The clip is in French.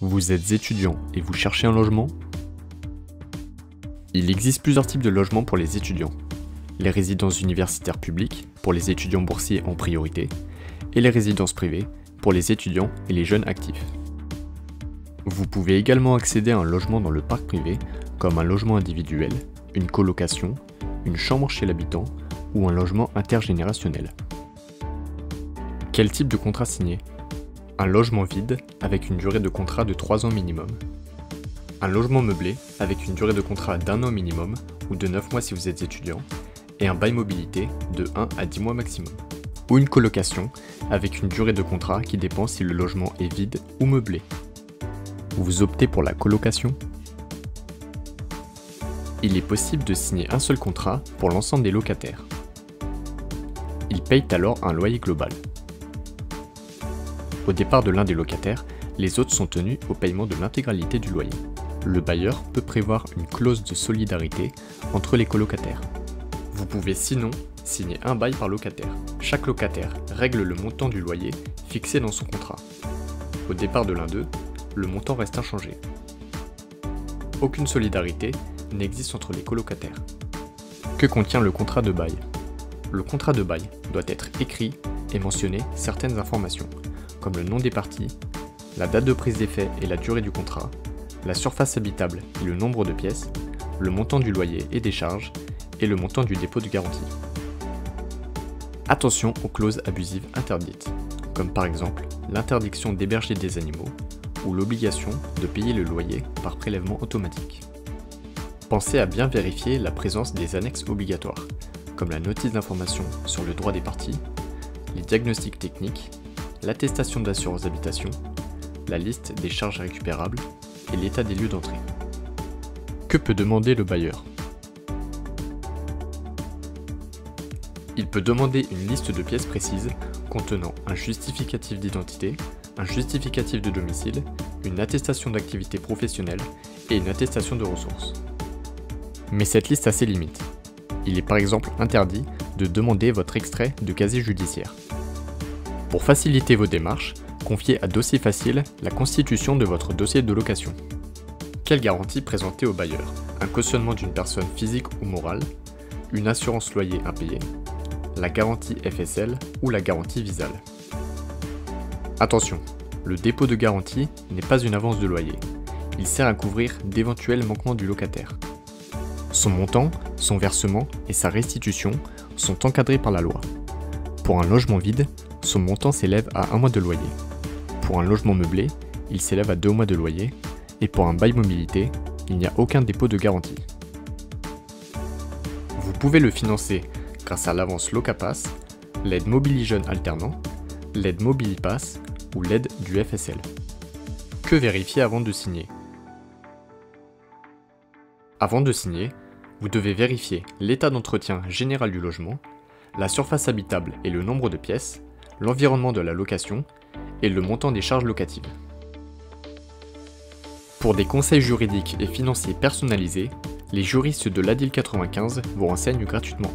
Vous êtes étudiant et vous cherchez un logement? Il existe plusieurs types de logements pour les étudiants. Les résidences universitaires publiques, pour les étudiants boursiers en priorité, et les résidences privées, pour les étudiants et les jeunes actifs. Vous pouvez également accéder à un logement dans le parc privé, comme un logement individuel, une colocation, une chambre chez l'habitant ou un logement intergénérationnel. Quel type de contrat signer? Un logement vide avec une durée de contrat de 3 ans minimum. Un logement meublé avec une durée de contrat d'1 an minimum ou de 9 mois si vous êtes étudiant, et un bail mobilité de 1 à 10 mois maximum. Ou une colocation avec une durée de contrat qui dépend si le logement est vide ou meublé. Vous optez pour la colocation? Il est possible de signer un seul contrat pour l'ensemble des locataires. Ils payent alors un loyer global. Au départ de l'un des locataires, les autres sont tenus au paiement de l'intégralité du loyer. Le bailleur peut prévoir une clause de solidarité entre les colocataires. Vous pouvez sinon signer un bail par locataire. Chaque locataire règle le montant du loyer fixé dans son contrat. Au départ de l'un d'eux, le montant reste inchangé. Aucune solidarité n'existe entre les colocataires. Que contient le contrat de bail? Le contrat de bail doit être écrit et mentionner certaines informations, comme le nom des parties, la date de prise d'effet et la durée du contrat, la surface habitable et le nombre de pièces, le montant du loyer et des charges, et le montant du dépôt de garantie. Attention aux clauses abusives interdites, comme par exemple l'interdiction d'héberger des animaux ou l'obligation de payer le loyer par prélèvement automatique. Pensez à bien vérifier la présence des annexes obligatoires, comme la notice d'information sur le droit des parties, les diagnostics techniques, l'attestation d'assurance d'habitation, la liste des charges récupérables et l'état des lieux d'entrée. Que peut demander le bailleur? Il peut demander une liste de pièces précises contenant un justificatif d'identité, un justificatif de domicile, une attestation d'activité professionnelle et une attestation de ressources. Mais cette liste a ses limites. Il est par exemple interdit de demander votre extrait de casier judiciaire. Pour faciliter vos démarches, confiez à Dossier Facile la constitution de votre dossier de location. Quelle garantie présenter au bailleur? Un cautionnement d'une personne physique ou morale, une assurance loyer impayée, la garantie FSL ou la garantie Visale. Attention, le dépôt de garantie n'est pas une avance de loyer. Il sert à couvrir d'éventuels manquements du locataire. Son montant, son versement et sa restitution sont encadrés par la loi. Pour un logement vide, son montant s'élève à 1 mois de loyer. Pour un logement meublé, il s'élève à 2 mois de loyer. Et pour un bail mobilité, il n'y a aucun dépôt de garantie. Vous pouvez le financer grâce à l'avance Locapass, l'aide Mobilijeunes alternant, l'aide Mobilipass ou l'aide du FSL. Que vérifier avant de signer? Avant de signer, vous devez vérifier l'état d'entretien général du logement, la surface habitable et le nombre de pièces, l'environnement de la location et le montant des charges locatives. Pour des conseils juridiques et financiers personnalisés, les juristes de l'ADIL 95 vous renseignent gratuitement.